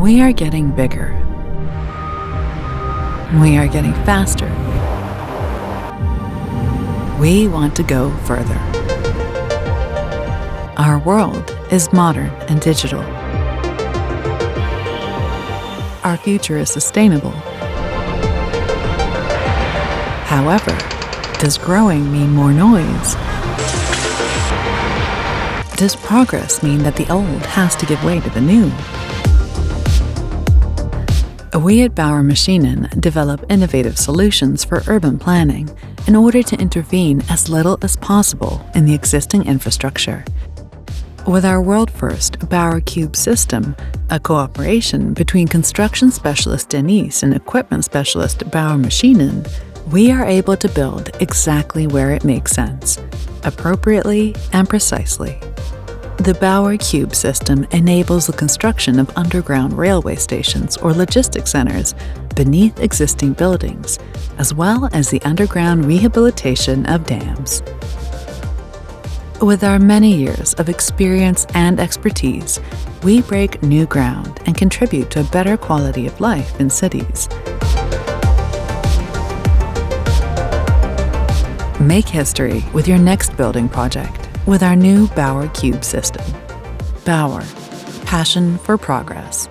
We are getting bigger. We are getting faster. We want to go further. Our world is modern and digital. Our future is sustainable. However, does growing mean more noise? Does progress mean that the old has to give way to the new? We at BAUER Maschinen develop innovative solutions for urban planning in order to intervene as little as possible in the existing infrastructure. With our world-first BAUER Cube System, a cooperation between construction specialist Denise and equipment specialist BAUER Maschinen, we are able to build exactly where it makes sense, appropriately and precisely. The BAUER Cube System enables the construction of underground railway stations or logistics centers beneath existing buildings, as well as the underground rehabilitation of dams. With our many years of experience and expertise, we break new ground and contribute to a better quality of life in cities. Make history with your next building project with our new BAUER Cube System. BAUER, passion for progress.